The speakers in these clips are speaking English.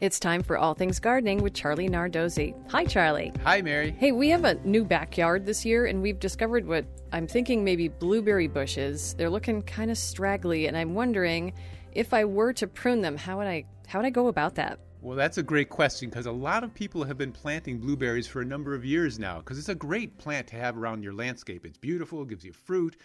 It's time for All Things Gardening with Charlie Nardozzi. Hi, Charlie. Hi, Mary. Hey, we have a new backyard this year, and we've discovered what I'm thinking maybe blueberry bushes. They're looking kind of straggly, and I'm wondering if I were to prune them, how would I go about that? Well, that's a great question because a lot of people have been planting blueberries for a number of years now because it's a great plant to have around your landscape. It's beautiful, gives you fruit,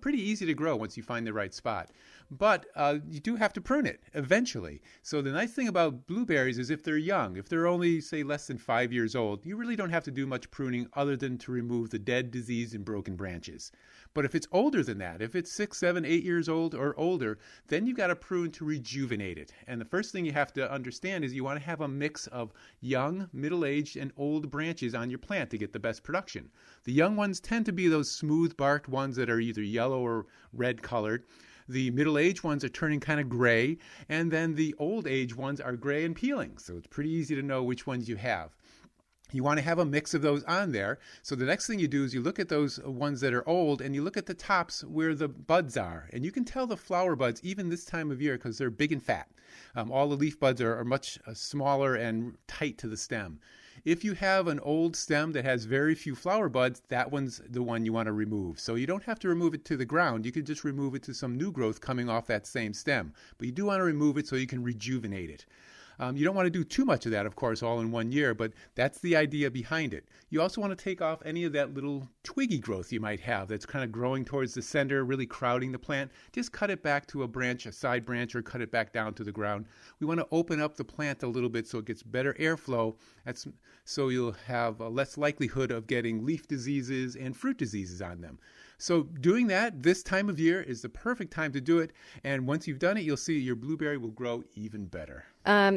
pretty easy to grow once you find the right spot. But you do have to prune it eventually. So the nice thing about blueberries is if they're young, if they're only, say, less than 5 years old, you really don't have to do much pruning other than to remove the dead, diseased, and broken branches. But if it's older than that, if it's 6, 7, 8 years old or older, then you've got to prune to rejuvenate it. And the first thing you have to understand is you want to have a mix of young, middle-aged, and old branches on your plant to get the best production. The young ones tend to be those smooth-barked ones that are either yellow or red colored. The middle-aged ones are turning kind of gray, and then the old-age ones are gray and peeling. So it's pretty easy to know which ones you have. You want to have a mix of those on there. So the next thing you do is you look at those ones that are old and you look at the tops where the buds are. And you can tell the flower buds even this time of year because they're big and fat. All the leaf buds are much smaller and tight to the stem. If you have an old stem that has very few flower buds, that one's the one you want to remove. So you don't have to remove it to the ground. You could just remove it to some new growth coming off that same stem. But you do want to remove it so you can rejuvenate it. You don't want to do too much of that, of course, all in one year, but that's the idea behind it. You also want to take off any of that little twiggy growth you might have that's kind of growing towards the center, really crowding the plant. Just cut it back to a branch, a side branch, or cut it back down to the ground. We want to open up the plant a little bit so it gets better airflow, so you'll have a less likelihood of getting leaf diseases and fruit diseases on them. So doing that this time of year is the perfect time to do it. And once you've done it, you'll see your blueberry will grow even better.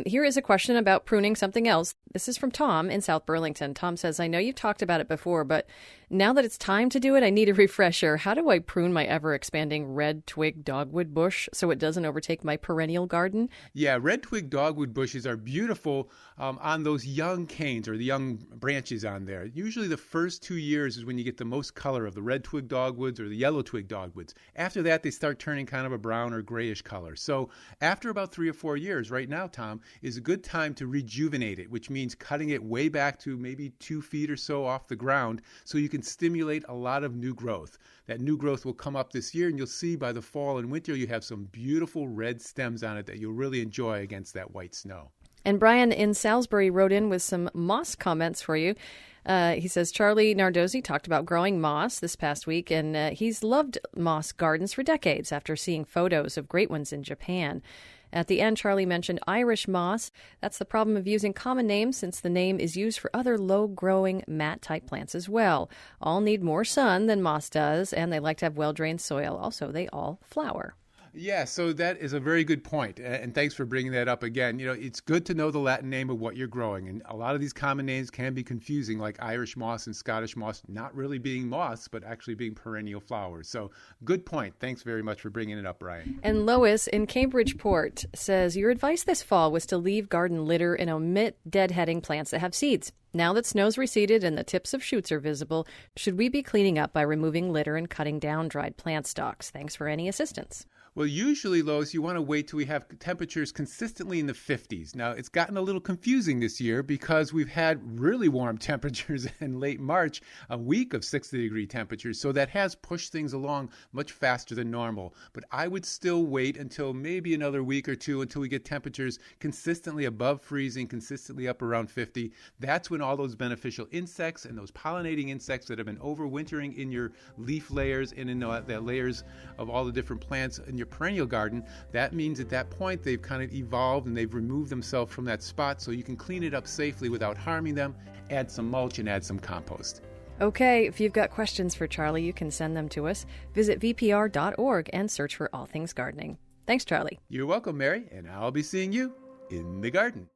Here is a question about pruning something else. This is from Tom in South Burlington. Tom says, I know you've talked about it before, but now that it's time to do it, I need a refresher. How do I prune my ever-expanding red twig dogwood bush so it doesn't overtake my perennial garden? Yeah, red twig dogwood bushes are beautiful on those young canes or the young branches on there. Usually the first 2 years is when you get the most color of the red twig dogwoods or the yellow twig dogwoods. After that, they start turning kind of a brown or grayish color. So after about 3 or 4 years, right now, Tom, is a good time to rejuvenate it, which means cutting it way back to maybe 2 feet or so off the ground so you can stimulate a lot of new growth. That new growth will come up this year, and you'll see by the fall and winter you have some beautiful red stems on it that you'll really enjoy against that white snow. And Brian in Salisbury wrote in with some moss comments for you. He says, Charlie Nardozzi talked about growing moss this past week, and he's loved moss gardens for decades after seeing photos of great ones in Japan. At the end, Charlie mentioned Irish moss. That's the problem of using common names since the name is used for other low-growing mat-type plants as well. All need more sun than moss does, and they like to have well-drained soil. Also, they all flower. Yeah, so that is a very good point, and thanks for bringing that up again. You know, it's good to know the Latin name of what you're growing, and a lot of these common names can be confusing, like Irish moss and Scottish moss, not really being moss, but actually being perennial flowers. So good point. Thanks very much for bringing it up, Brian. And Lois in Cambridgeport says, your advice this fall was to leave garden litter and omit deadheading plants that have seeds. Now that snow's receded and the tips of shoots are visible, should we be cleaning up by removing litter and cutting down dried plant stalks? Thanks for any assistance. Well, usually, Lois, you want to wait till we have temperatures consistently in the 50s. Now, it's gotten a little confusing this year because we've had really warm temperatures in late March, a week of 60-degree temperatures. So that has pushed things along much faster than normal. But I would still wait until maybe another week or two until we get temperatures consistently above freezing, consistently up around 50. That's when all those beneficial insects and those pollinating insects that have been overwintering in your leaf layers and in the layers of all the different plants in your perennial garden, that means at that point they've kind of evolved and they've removed themselves from that spot so you can clean it up safely without harming them, add some mulch and add some compost. Okay, if you've got questions for Charlie, you can send them to us. Visit vprorg and search for All Things Gardening. Thanks, Charlie. You're welcome, Mary, and I'll be seeing you in the garden.